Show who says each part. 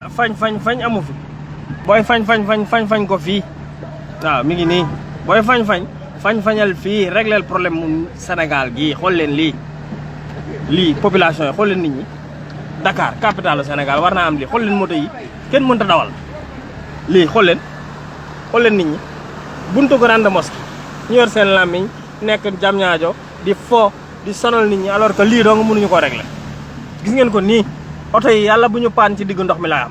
Speaker 1: fañ amu fi booy fañ ko fii waaw mi ngi nii booy fañal fii régler problème mu Sénégal gii xool leen lii population yi xool leen nit ñi Dakar capitale Sénégal war naa am lii xool leen moto yi kenn mënta dawal lii xool leen nit ñi buntu grande mosquée ñu yor seen làmmiñ nekk jam ñaajo di fo di sonal nit ñi alors que lii doo nga mënuñu ko régler gis ngeen ko nii oto yi yàlla bu ñu paan ci diggu ndox mi laa am